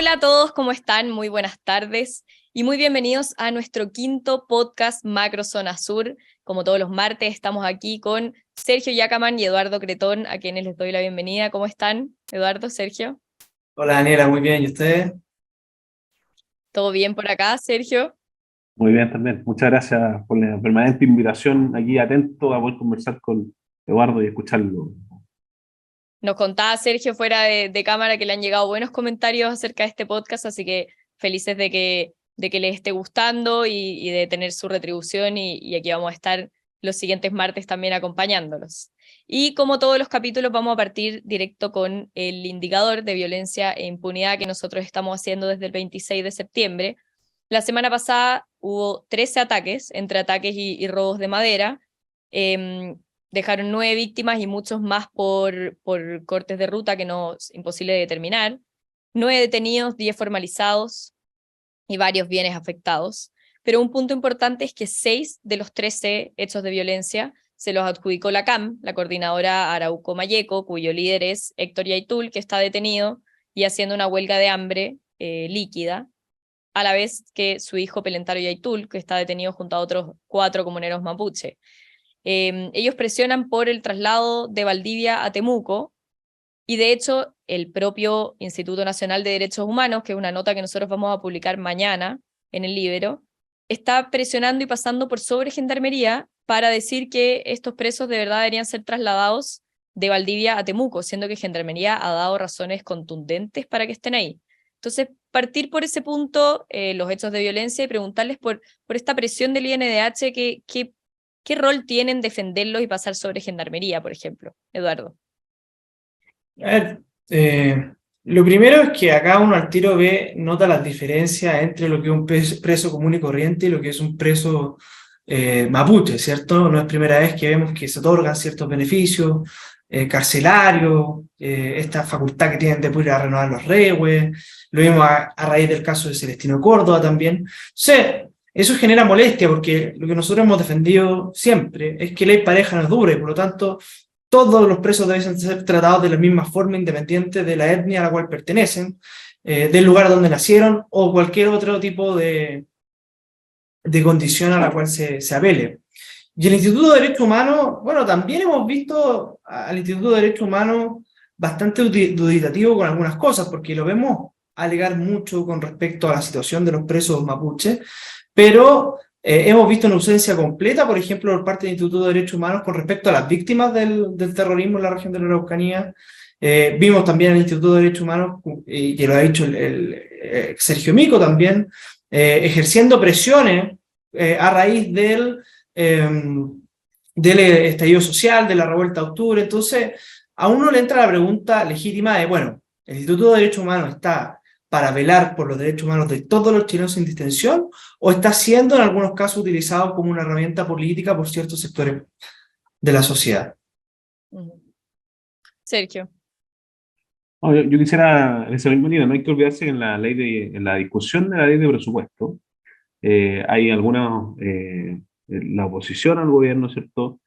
Hola a todos, ¿cómo están? Muy buenas tardes y muy bienvenidos a nuestro quinto podcast Macro Zona Sur. Como todos los martes, estamos aquí con Sergio Yacaman y Eduardo Cretón, a quienes les doy la bienvenida. ¿Cómo están, Eduardo, Sergio? Hola Daniela, muy bien. ¿Y ustedes? ¿Todo bien por acá, Sergio? Muy bien también. Muchas gracias por la permanente invitación, aquí atento a poder conversar con Eduardo y escucharlo. Nos contaba Sergio fuera de cámara que le han llegado buenos comentarios acerca de este podcast, así que felices de que les esté gustando y de tener su retribución y aquí vamos a estar los siguientes martes también acompañándolos. Y como todos los capítulos vamos a partir directo con el indicador de violencia e impunidad que nosotros estamos haciendo desde el 26 de septiembre. La semana pasada hubo 13 ataques, entre ataques y robos de madera. Dejaron 9 víctimas y muchos más por cortes de ruta que no es imposible de determinar. 9 detenidos, 10 formalizados y varios bienes afectados. Pero un punto importante es que 6 de los 13 hechos de violencia se los adjudicó la CAM, la coordinadora Arauco Mayeco, cuyo líder es Héctor Yaitul, que está detenido y haciendo una huelga de hambre líquida, a la vez que su hijo Pelentaro Yaitul, que está detenido junto a otros 4 comuneros mapuche. Ellos presionan por el traslado de Valdivia a Temuco, y de hecho el propio Instituto Nacional de Derechos Humanos, que es una nota que nosotros vamos a publicar mañana en el Libero, está presionando y pasando por sobre Gendarmería para decir que estos presos de verdad deberían ser trasladados de Valdivia a Temuco, siendo que Gendarmería ha dado razones contundentes para que estén ahí. Entonces, partir por ese punto, los hechos de violencia, y preguntarles por esta presión del INDH, ¿qué rol tienen defenderlos y pasar sobre Gendarmería, por ejemplo, Eduardo? A ver, lo primero es que acá uno al tiro nota las diferencias entre lo que es un preso común y corriente y lo que es un preso mapuche, ¿cierto? No es primera vez que vemos que se otorgan ciertos beneficios carcelarios, esta facultad que tienen de poder ir a renovar los rehues, lo vimos a raíz del caso de Celestino Córdoba también. Sí, eso genera molestia porque lo que nosotros hemos defendido siempre es que ley pareja no es dura y por lo tanto todos los presos deben ser tratados de la misma forma independiente de la etnia a la cual pertenecen, del lugar donde nacieron o cualquier otro tipo de condición a la cual se apele. Y el Instituto de Derechos Humanos, bueno, también hemos visto al Instituto de Derechos Humanos bastante duditativo con algunas cosas, porque lo vemos alegar mucho con respecto a la situación de los presos mapuches, pero hemos visto una ausencia completa, por ejemplo, por parte del Instituto de Derechos Humanos con respecto a las víctimas del terrorismo en la región de la Araucanía. Vimos también el Instituto de Derechos Humanos, y que lo ha dicho Sergio Mico también, ejerciendo presiones a raíz del estallido social, de la revuelta de octubre. Entonces, a uno le entra la pregunta legítima de, bueno, ¿el Instituto de Derechos Humanos está para velar por los derechos humanos de todos los chilenos sin distinción, o está siendo en algunos casos utilizado como una herramienta política por ciertos sectores de la sociedad? Sergio. No, yo quisiera, en esa misma línea, no hay que olvidarse que en la discusión de la ley de presupuesto, hay algunas, la oposición al gobierno, ¿cierto?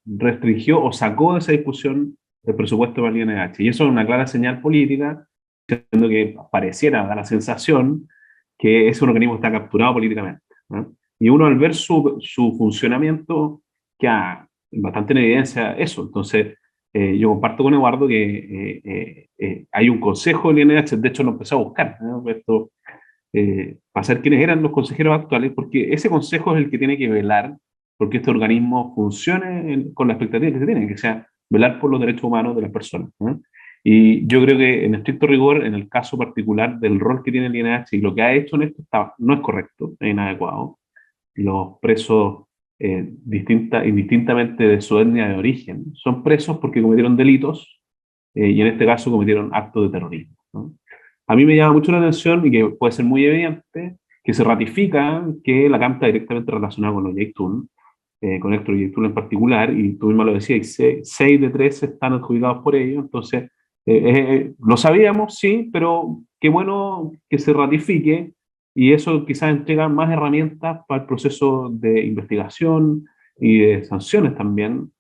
Restringió o sacó de esa discusión el presupuesto para el INH. Y eso es una clara señal política, siendo que pareciera dar la sensación que ese organismo está capturado políticamente, ¿no? Y uno al ver su funcionamiento queda bastante en evidencia eso. Entonces, yo comparto con Eduardo que hay un consejo del INH, de hecho lo empezó a buscar, ¿no? Esto, para saber quiénes eran los consejeros actuales, porque ese consejo es el que tiene que velar porque este organismo funcione con la expectativa que se tiene, que sea velar por los derechos humanos de las personas, ¿no? Y yo creo que en estricto rigor, en el caso particular del rol que tiene el INH y lo que ha hecho en esto, no es correcto, es inadecuado. Los presos, indistintamente de su etnia de origen, son presos porque cometieron delitos y en este caso cometieron actos de terrorismo, ¿no? A mí me llama mucho la atención y que puede ser muy evidente que se ratifica que la CAM está directamente relacionada con los Yaitul, con Héctor Yaitul en particular, y tú mismo lo decías, 6 de 13 están adjudicados por ellos, entonces lo sabíamos, sí, pero qué bueno que se ratifique y eso quizás entrega más herramientas para el proceso de investigación y de sanciones también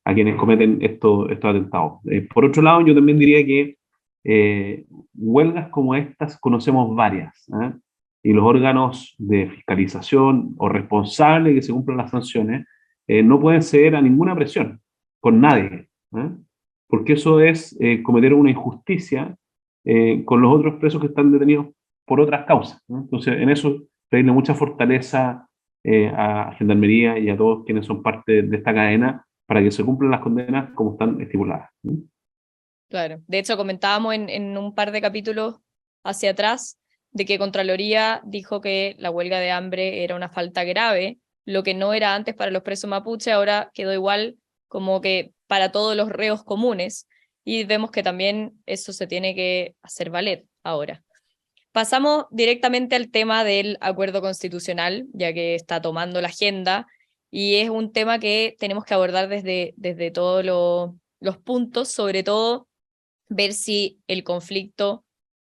a quienes cometen estos atentados. Por otro lado, yo también diría que huelgas como estas conocemos varias, ¿eh? Y los órganos de fiscalización o responsables de que se cumplan las sanciones no pueden ceder a ninguna presión con nadie, ¿eh? Porque eso es cometer una injusticia con los otros presos que están detenidos por otras causas, ¿no? Entonces, en eso pedirle mucha fortaleza a Gendarmería y a todos quienes son parte de esta cadena para que se cumplan las condenas como están estipuladas, ¿no? Claro. De hecho, comentábamos en un par de capítulos hacia atrás de que Contraloría dijo que la huelga de hambre era una falta grave, lo que no era antes para los presos mapuche, ahora quedó igual como que para todos los reos comunes, y vemos que también eso se tiene que hacer valer ahora. Pasamos directamente al tema del acuerdo constitucional, ya que está tomando la agenda, y es un tema que tenemos que abordar desde todos los puntos, sobre todo ver si el conflicto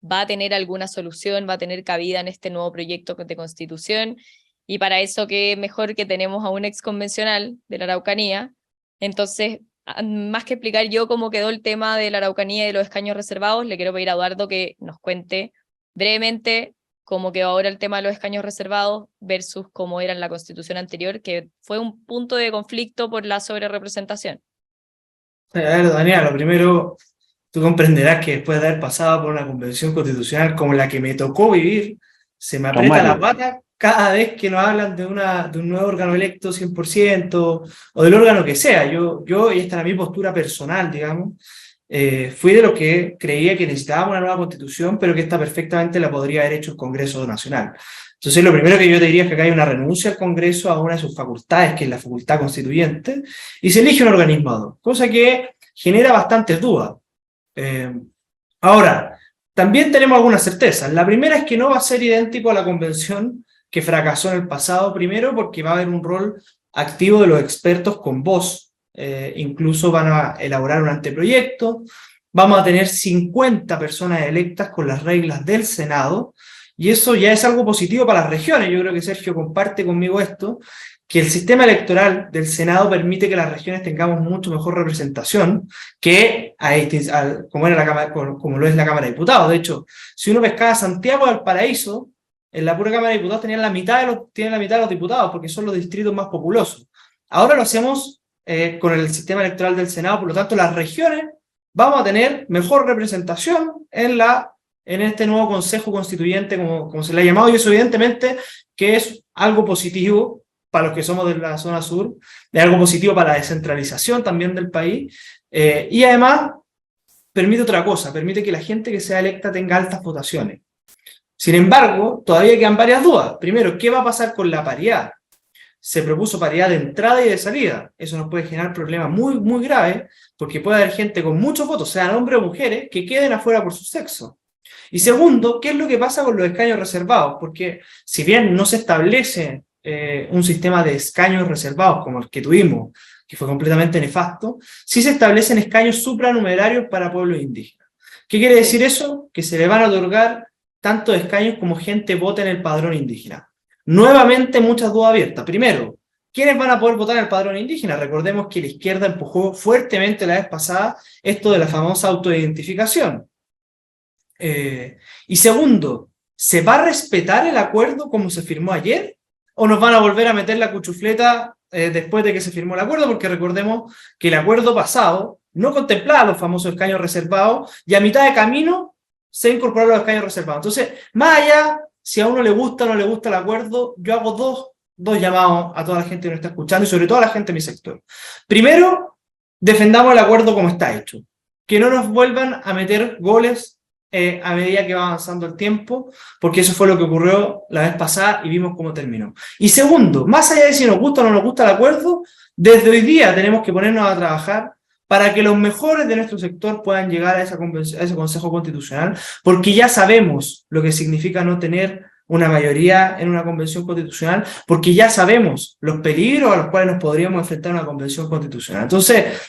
va a tener alguna solución, va a tener cabida en este nuevo proyecto de constitución, y para eso qué mejor que tenemos a un ex convencional de la Araucanía. Entonces, más que explicar yo cómo quedó el tema de la Araucanía y de los escaños reservados, le quiero pedir a Eduardo que nos cuente brevemente cómo quedó ahora el tema de los escaños reservados versus cómo era en la constitución anterior, que fue un punto de conflicto por la sobrerepresentación. A ver, Daniela, lo primero, tú comprenderás que después de haber pasado por una convención constitucional como la que me tocó vivir, se me aprieta la pata cada vez que nos hablan de un nuevo órgano electo 100% o del órgano que sea. Yo y esta era mi postura personal, digamos, fui de los que creía que necesitábamos una nueva constitución, pero que esta perfectamente la podría haber hecho el Congreso Nacional. Entonces, lo primero que yo te diría es que acá hay una renuncia al Congreso a una de sus facultades, que es la facultad constituyente, y se elige un organismo ad hoc, cosa que genera bastantes dudas. Ahora, también tenemos algunas certezas. La primera es que no va a ser idéntico a la convención que fracasó en el pasado, primero porque va a haber un rol activo de los expertos con voz. Incluso van a elaborar un anteproyecto, vamos a tener 50 personas electas con las reglas del Senado, y eso ya es algo positivo para las regiones. Yo creo que Sergio comparte conmigo esto, que el sistema electoral del Senado permite que las regiones tengamos mucho mejor representación que como lo es la Cámara de Diputados. De hecho, si uno pescaba Santiago del Paraíso, en la pura Cámara de Diputados tienen la mitad de los diputados, porque son los distritos más populosos. Ahora lo hacemos con el sistema electoral del Senado, por lo tanto las regiones vamos a tener mejor representación en este nuevo Consejo Constituyente, como se le ha llamado, y eso evidentemente que es algo positivo para los que somos de la zona sur, es algo positivo para la descentralización también del país, y además permite otra cosa, permite que la gente que sea electa tenga altas votaciones. Sin embargo, todavía quedan varias dudas. Primero, ¿qué va a pasar con la paridad? Se propuso paridad de entrada y de salida. Eso nos puede generar problemas muy, muy graves, porque puede haber gente con muchos votos, sean hombres o mujeres, que queden afuera por su sexo. Y segundo, ¿qué es lo que pasa con los escaños reservados? Porque si bien no se establece un sistema de escaños reservados como el que tuvimos, que fue completamente nefasto, sí se establecen escaños supranumerarios para pueblos indígenas. ¿Qué quiere decir eso? Que se le van a otorgar tantos escaños como gente vote en el padrón indígena. Nuevamente muchas dudas abiertas. Primero, ¿quiénes van a poder votar en el padrón indígena? Recordemos que la izquierda empujó fuertemente la vez pasada esto de la famosa autoidentificación. Y segundo, ¿se va a respetar el acuerdo como se firmó ayer? ¿O nos van a volver a meter la cuchufleta después de que se firmó el acuerdo? Porque recordemos que el acuerdo pasado no contemplaba los famosos escaños reservados y a mitad de camino se incorporaron los escaños reservados. Entonces, más allá, si a uno le gusta o no le gusta el acuerdo, yo hago dos llamados a toda la gente que nos está escuchando y sobre todo a la gente de mi sector. Primero, defendamos el acuerdo como está hecho. Que no nos vuelvan a meter goles a medida que va avanzando el tiempo, porque eso fue lo que ocurrió la vez pasada y vimos cómo terminó. Y segundo, más allá de si nos gusta o no nos gusta el acuerdo, desde hoy día tenemos que ponernos a trabajar para que los mejores de nuestro sector puedan llegar a ese Consejo Constitucional, porque ya sabemos lo que significa no tener una mayoría en una convención constitucional, porque ya sabemos los peligros a los cuales nos podríamos enfrentar en una convención constitucional. Entonces,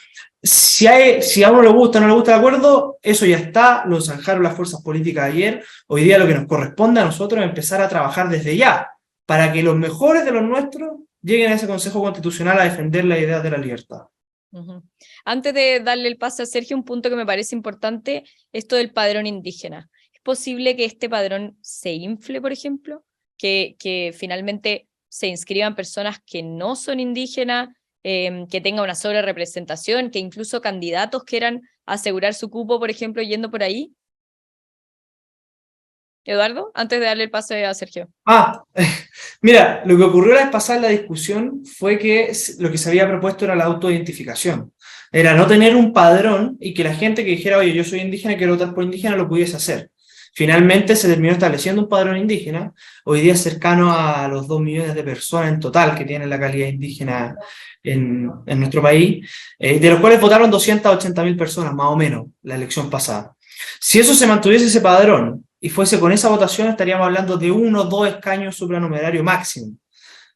si a uno le gusta o no le gusta el acuerdo, eso ya está, lo zanjaron las fuerzas políticas ayer. Hoy día lo que nos corresponde a nosotros es empezar a trabajar desde ya, para que los mejores de los nuestros lleguen a ese Consejo Constitucional a defender la idea de la libertad. Ujú. Antes de darle el pase a Sergio, un punto que me parece importante, esto del padrón indígena. ¿Es posible que este padrón se infle, por ejemplo? Que finalmente se inscriban personas que no son indígenas, que tenga una sobrerepresentación, que incluso candidatos quieran asegurar su cupo, por ejemplo, yendo por ahí? Eduardo, antes de darle el pase a Sergio. Mira, lo que ocurrió la vez pasada en la discusión fue que lo que se había propuesto era la autoidentificación. Era no tener un padrón y que la gente que dijera, oye, yo soy indígena y quiero votar por indígena, lo pudiese hacer. Finalmente se terminó estableciendo un padrón indígena, hoy día cercano a los 2 millones de personas en total que tienen la calidad indígena en nuestro país, de los cuales votaron 280.000 personas, más o menos, la elección pasada. Si eso se mantuviese ese padrón y fuese con esa votación, estaríamos hablando de 1 o 2 escaños supranumerarios máximo.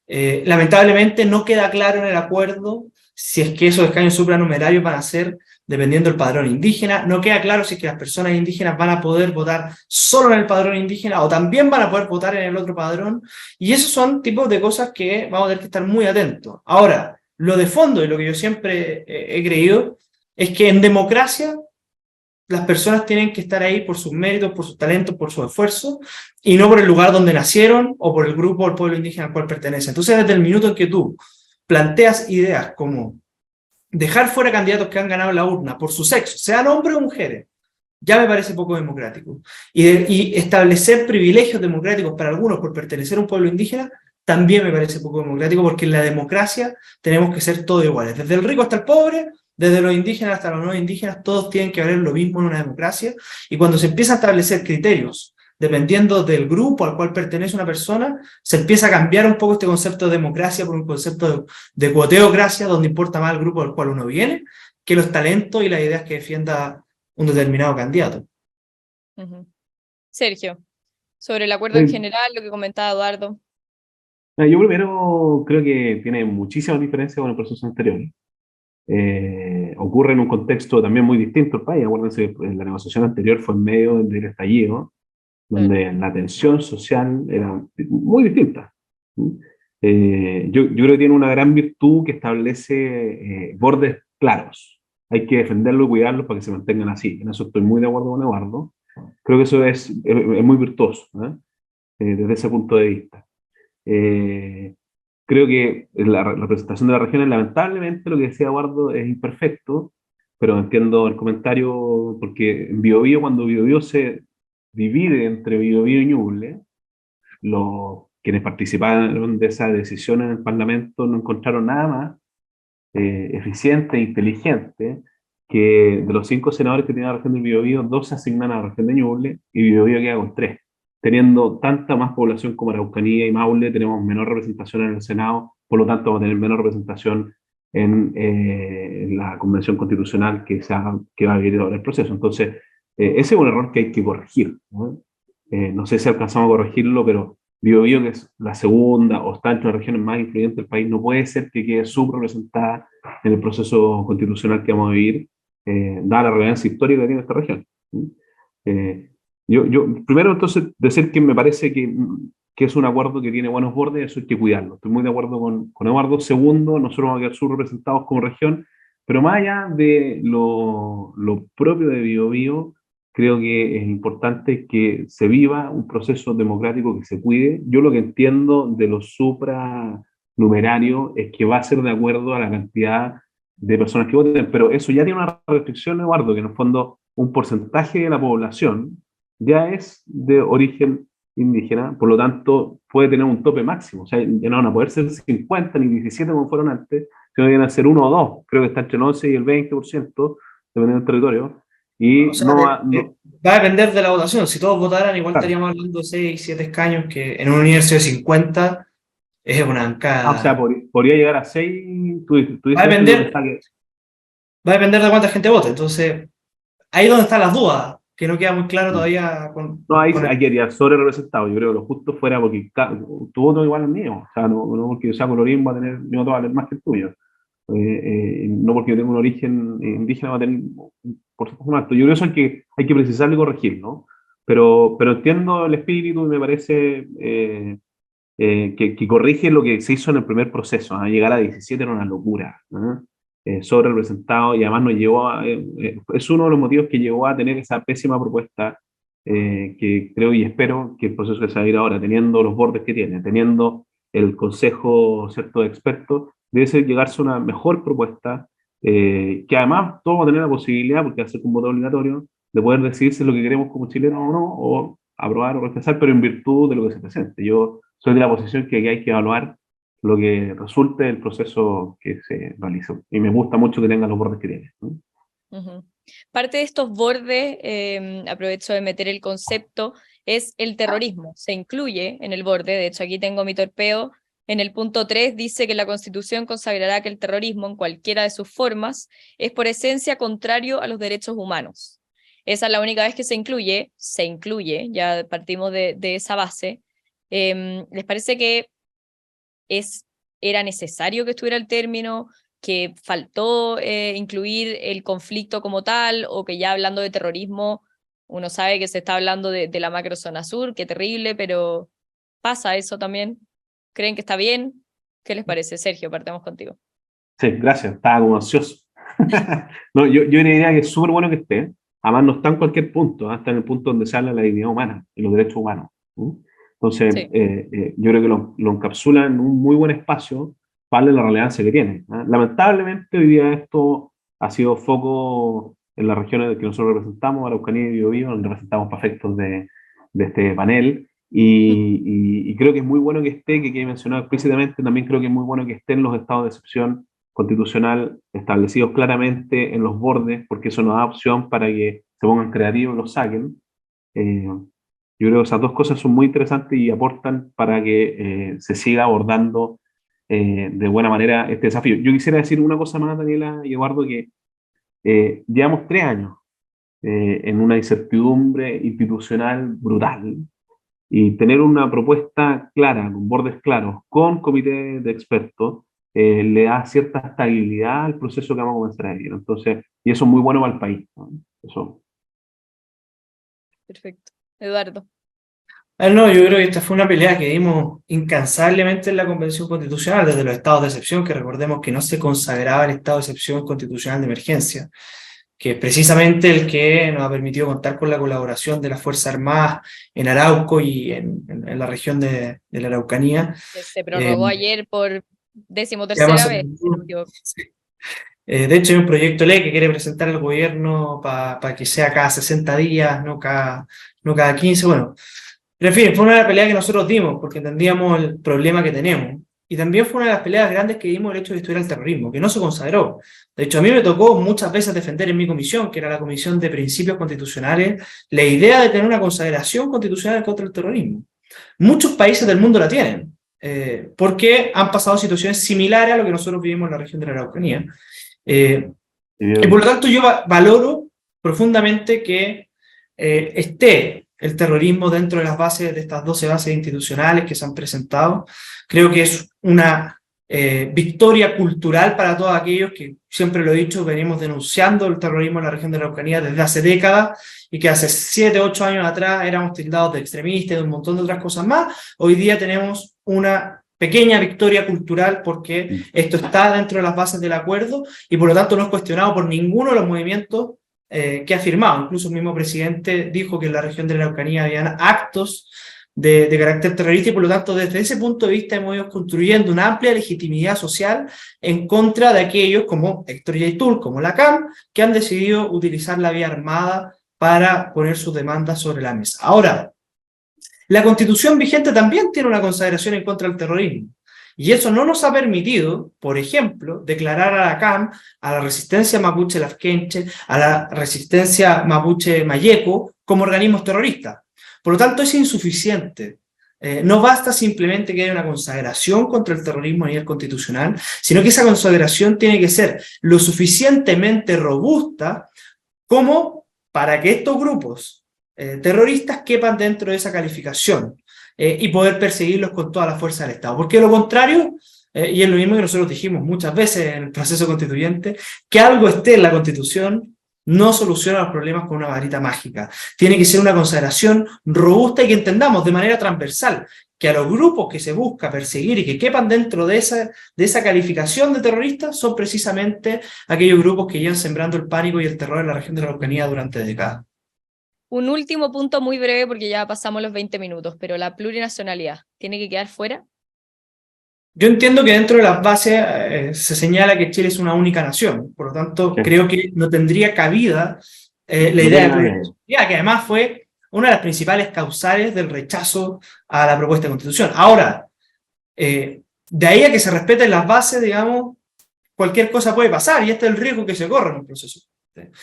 Lamentablemente no queda claro en el acuerdo si es que esos escaños supranumerarios van a ser dependiendo del padrón indígena. No queda claro si es que las personas indígenas van a poder votar solo en el padrón indígena o también van a poder votar en el otro padrón. Y esos son tipos de cosas que vamos a tener que estar muy atentos. Ahora, lo de fondo y lo que yo siempre he creído es que en democracia las personas tienen que estar ahí por sus méritos, por sus talentos, por su esfuerzo, y no por el lugar donde nacieron o por el grupo o el pueblo indígena al cual pertenecen. Entonces, desde el minuto en que tú planteas ideas como dejar fuera candidatos que han ganado la urna por su sexo, sean hombres o mujeres, ya me parece poco democrático. Y establecer privilegios democráticos para algunos por pertenecer a un pueblo indígena, también me parece poco democrático, porque en la democracia tenemos que ser todos iguales, desde el rico hasta el pobre, desde los indígenas hasta los no indígenas, todos tienen que valer lo mismo en una democracia, y cuando se empieza a establecer criterios, dependiendo del grupo al cual pertenece una persona, se empieza a cambiar un poco este concepto de democracia por un concepto de cuoteocracia, donde importa más el grupo al cual uno viene, que los talentos y las ideas que defienda un determinado candidato. Ujú. Sergio, sobre el acuerdo en general, lo que comentaba Eduardo. Yo primero creo que tiene muchísimas diferencias con el proceso anterior. Ocurre en un contexto también muy distinto al país. Acuérdense que la negociación anterior fue en medio del estallido, donde la tensión social era muy distinta. Yo creo que tiene una gran virtud que establece bordes claros. Hay que defenderlo y cuidarlos para que se mantengan así. En eso estoy muy de acuerdo con Eduardo. Creo que eso es muy virtuoso, desde ese punto de vista. Creo que la representación de las regiones, lamentablemente, lo que decía Eduardo es imperfecto, pero entiendo el comentario, porque en Biobío, cuando Biobío se divide entre Biobío y Ñuble, quienes participaron de esa decisión en el Parlamento no encontraron nada más eficiente e inteligente que de los 5 senadores que tiene la región del Biobío, 2 se asignan a la región de Ñuble y Biobío queda con 3. Teniendo tanta más población como Araucanía y Maule, tenemos menor representación en el Senado, por lo tanto vamos a tener menor representación en la Convención Constitucional que va a vivir ahora el proceso. Entonces, ese es un error que hay que corregir, ¿no? No sé si alcanzamos a corregirlo, pero Biobío, que es la segunda o está entre las regiones más influyentes del país, no puede ser que quede subrepresentada en el proceso constitucional que vamos a vivir, dada la relevancia histórica que tiene esta región. Yo primero entonces decir que me parece que es un acuerdo que tiene buenos bordes, eso hay que cuidarlo. Estoy muy de acuerdo con Eduardo. Segundo, nosotros vamos a quedar subrepresentados como región, pero más allá de lo propio de Biobío, creo que es importante que se viva un proceso democrático que se cuide. Yo lo que entiendo de lo supranumerario es que va a ser de acuerdo a la cantidad de personas que voten, pero eso ya tiene una restricción, Eduardo, que en el fondo un porcentaje de la población ya es de origen indígena, por lo tanto puede tener un tope máximo, o sea, ya no van a poder ser 50 ni 17 como fueron antes, sino que van a ser 1 o 2, creo que está entre el 11 y el 20%, dependiendo del territorio, y O sea, va a depender de la votación. Si todos votaran, igual claro. estaríamos hablando de 6, 7 escaños, que en un universo de 50 es una O sea, bancada. podría llegar a 6, tú Va a dices esto y yo depender, pensaba que... va a depender de cuánta gente vote. Entonces, ahí es donde están las dudas, que no queda muy claro Mm. todavía No, ahí con el... quedaría sobre representado. Yo creo que lo justo fuera porque tu voto igual al mío. O sea, no porque yo sea colorín va a tener mi voto va a valer más que el tuyo. No porque yo tenga un origen indígena va a tener un porcentaje más alto. Yo creo que eso hay que precisarlo y corregir, ¿no? Pero entiendo el espíritu y me parece que corrige lo que se hizo en el primer proceso. Llegar a 17 era una locura, ¿no? sobre representado, y además nos llevó es uno de los motivos que llevó a tener esa pésima propuesta que creo y espero que el proceso que se va a ir ahora, teniendo los bordes que tiene, teniendo el consejo, ¿cierto?, de expertos, debe ser llegarse a una mejor propuesta, que además todos van a tener la posibilidad, porque va a ser un voto obligatorio, de poder decidir si es lo que queremos como chilenos o no, o aprobar o rechazar, pero en virtud de lo que se presente. Yo soy de la posición que hay que evaluar lo que resulte del proceso que se realizó. Y me gusta mucho que tengan los bordes que tiene, ¿no? Uh-huh. Parte de estos bordes, aprovecho de meter el concepto, es el terrorismo. Se incluye en el borde, de hecho aquí tengo mi torpeo, en el punto 3 dice que la Constitución consagrará que el terrorismo, en cualquiera de sus formas, es por esencia contrario a los derechos humanos. Esa es la única vez que se incluye, ya partimos de esa base. ¿Les parece que era necesario que estuviera el término, que faltó incluir el conflicto como tal, o que ya hablando de terrorismo, uno sabe que se está hablando de la macrozona sur, qué terrible, pero pasa eso también? ¿Creen que está bien? ¿Qué les parece? Sergio, partamos contigo. Sí, gracias, estaba como ansioso. No, yo diría que es súper bueno que esté, además no está en cualquier punto, hasta en el punto donde se habla de la dignidad humana y los derechos humanos. Entonces, Sí. yo creo que lo encapsula en un muy buen espacio para la relevancia que tiene. Lamentablemente, hoy día esto ha sido foco en las regiones que nosotros representamos, Araucanía y Biobío, donde representamos para efectos de este panel, y creo que es muy bueno que esté, que quede mencionado explícitamente. También creo que es muy bueno que estén los estados de excepción constitucional establecidos claramente en los bordes, porque eso nos da opción para que se pongan creativos y los saquen. Yo creo que esas dos cosas son muy interesantes y aportan para que se siga abordando de buena manera este desafío. Yo quisiera decir una cosa más, Daniela y Eduardo, que llevamos 3 años en una incertidumbre institucional brutal, y tener una propuesta clara, con bordes claros, con comité de expertos, le da cierta estabilidad al proceso que vamos a comenzar a vivir. Entonces, y eso es muy bueno para el país, ¿no? Eso. Perfecto. Eduardo. No, yo creo que esta fue una pelea que dimos incansablemente en la Convención Constitucional, desde los estados de excepción, que recordemos que no se consagraba el estado de excepción constitucional de emergencia, que es precisamente el que nos ha permitido contar con la colaboración de las Fuerzas Armadas en Arauco y en la región de la Araucanía. Que se prorrogó ayer por 13ª vez. De hecho, hay un proyecto de ley que quiere presentar el gobierno para que sea cada 60 días, no cada 15. Bueno, pero en fin, fue una pelea que nosotros dimos porque entendíamos el problema que tenemos. Y también fue una de las peleas grandes que dimos el hecho de que estuviera el terrorismo, que no se consagró. De hecho, a mí me tocó muchas veces defender en mi comisión, que era la Comisión de Principios Constitucionales, la idea de tener una consagración constitucional contra el terrorismo. Muchos países del mundo la tienen, porque han pasado situaciones similares a lo que nosotros vivimos en la región de la Araucanía. Y por lo tanto yo valoro profundamente que esté el terrorismo dentro de las bases, de estas 12 bases institucionales que se han presentado. Creo que es una victoria cultural para todos aquellos que, siempre lo he dicho, venimos denunciando el terrorismo en la región de la Araucanía desde hace décadas, y que hace 7, 8 años atrás éramos tildados de extremistas y de un montón de otras cosas más. Hoy día tenemos una pequeña victoria cultural porque esto está dentro de las bases del acuerdo, y por lo tanto no es cuestionado por ninguno de los movimientos que ha firmado. Incluso el mismo presidente dijo que en la región de la Araucanía habían actos de carácter terrorista, y por lo tanto desde ese punto de vista hemos ido construyendo una amplia legitimidad social en contra de aquellos como Héctor Yaitul, como la CAM, que han decidido utilizar la vía armada para poner sus demandas sobre la mesa. Ahora, la Constitución vigente también tiene una consagración en contra del terrorismo, y eso no nos ha permitido, por ejemplo, declarar a la CAM, a la resistencia mapuche lafkenche, a la resistencia mapuche mayeco como organismos terroristas. Por lo tanto, es insuficiente. No basta simplemente que haya una consagración contra el terrorismo a nivel constitucional, sino que esa consagración tiene que ser lo suficientemente robusta como para que estos grupos terroristas quepan dentro de esa calificación y poder perseguirlos con toda la fuerza del Estado. Porque de lo contrario, y es lo mismo que nosotros dijimos muchas veces en el proceso constituyente, que algo esté en la Constitución no soluciona los problemas con una varita mágica. Tiene que ser una consideración robusta y que entendamos de manera transversal que a los grupos que se busca perseguir y que quepan dentro de esa calificación de terroristas son precisamente aquellos grupos que llevan sembrando el pánico y el terror en la región de la Araucanía durante décadas. Un último punto muy breve porque ya pasamos los 20 minutos, pero la plurinacionalidad, ¿tiene que quedar fuera? Yo entiendo que dentro de las bases se señala que Chile es una única nación, por lo tanto creo que no tendría cabida la idea de plurinacionalidad, que además fue una de las principales causales del rechazo a la propuesta de constitución. Ahora, de ahí a que se respeten las bases, digamos, cualquier cosa puede pasar y este es el riesgo que se corre en un proceso.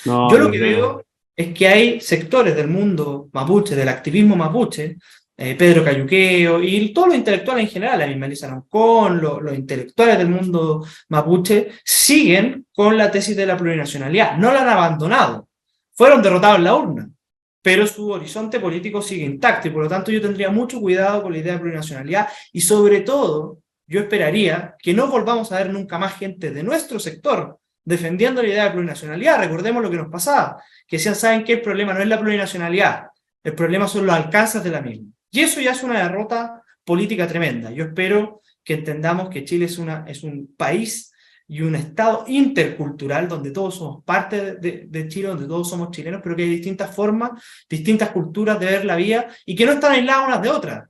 Yo lo que veo es que hay sectores del mundo mapuche, del activismo mapuche, Pedro Cayuqueo y todos los intelectuales en general, la misma Elisa Loncón, los intelectuales del mundo mapuche, siguen con la tesis de la plurinacionalidad. No la han abandonado. Fueron derrotados en la urna, pero su horizonte político sigue intacto y por lo tanto yo tendría mucho cuidado con la idea de plurinacionalidad y sobre todo yo esperaría que no volvamos a ver nunca más gente de nuestro sector defendiendo la idea de plurinacionalidad. Recordemos lo que nos pasaba, que decían, ¿saben qué? El problema no es la plurinacionalidad, el problema son los alcances de la misma. Y eso ya es una derrota política tremenda. Yo espero que entendamos que Chile es un país y un estado intercultural donde todos somos parte de Chile, donde todos somos chilenos, pero que hay distintas formas, distintas culturas de ver la vida y que no están aisladas unas de otras.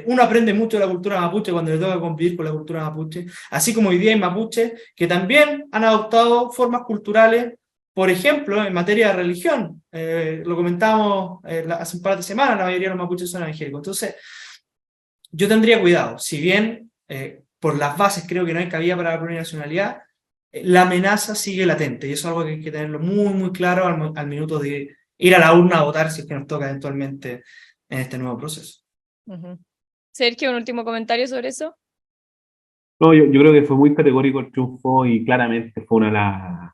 Uno aprende mucho de la cultura mapuche cuando le toca convivir con la cultura mapuche, así como hoy día hay mapuches que también han adoptado formas culturales, por ejemplo, en materia de religión. Lo comentábamos hace un par de semanas, la mayoría de los mapuches son evangélicos. Entonces, yo tendría cuidado, si bien por las bases creo que no hay cabida para la plurinacionalidad, la amenaza sigue latente y eso es algo que hay que tenerlo muy, muy claro al minuto de ir a la urna a votar si es que nos toca eventualmente en este nuevo proceso. Sergio, ¿un último comentario sobre eso? No, yo creo que fue muy categórico el triunfo y claramente fue una de las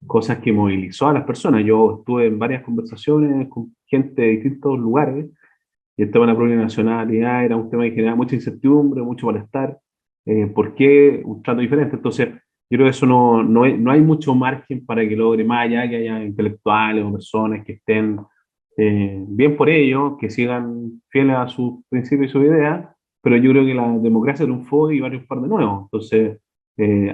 cosas que movilizó a las personas. Yo estuve en varias conversaciones con gente de distintos lugares y el tema de la plurinacionalidad era un tema que generaba mucha incertidumbre, mucho malestar. ¿Por qué un trato diferente? Entonces, yo creo que eso no hay mucho margen para que logre, más allá que haya intelectuales o personas que estén bien por ello, que sigan fieles a sus principios y sus ideas, pero yo creo que la democracia triunfó y varios par de nuevos. Entonces,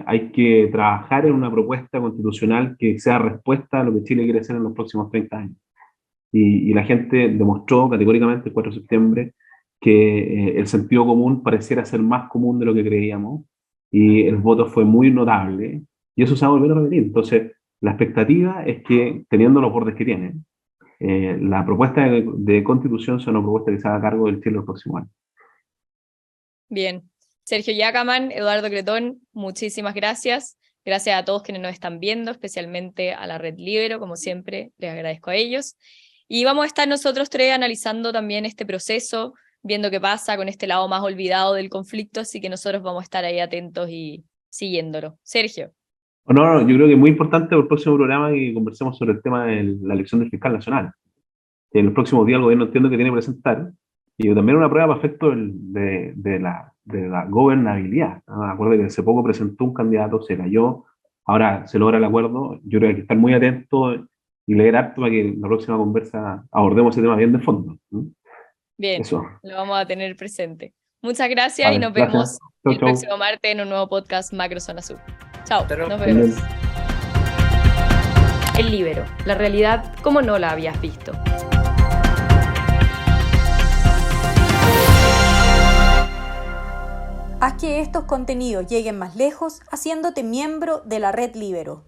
hay que trabajar en una propuesta constitucional que sea respuesta a lo que Chile quiere hacer en los próximos 30 años. Y la gente demostró categóricamente el 4 de septiembre que el sentido común pareciera ser más común de lo que creíamos y el voto fue muy notable y eso se va a volver a repetir. Entonces, la expectativa es que, teniendo los bordes que tiene, la propuesta de constitución sea una propuesta que se haga cargo del Chile los próximos años. Bien. Sergio Yacaman, Eduardo Cretón, muchísimas gracias. Gracias a todos quienes nos están viendo, especialmente a la Red Líbero, como siempre, les agradezco a ellos. Y vamos a estar nosotros tres analizando también este proceso, viendo qué pasa con este lado más olvidado del conflicto, así que nosotros vamos a estar ahí atentos y siguiéndolo. Sergio. No, yo creo que es muy importante para el próximo programa que conversemos sobre el tema de la elección del fiscal nacional. Que en los próximos días el gobierno entiendo que tiene que presentar, y también una prueba para efecto de la gobernabilidad. Acuerdo que hace poco presentó un candidato, se cayó, ahora se logra el acuerdo. Yo creo que hay que estar muy atentos y leer harto para que en la próxima conversa abordemos ese tema bien de fondo. Bien, eso. Lo vamos a tener presente. Muchas gracias y nos Gracias. vemos Chau, el próximo martes en un nuevo podcast Macro Zona Sur. Chao, nos vemos. El Líbero, la realidad como no la habías visto. Haz que estos contenidos lleguen más lejos haciéndote miembro de la Red Líbero.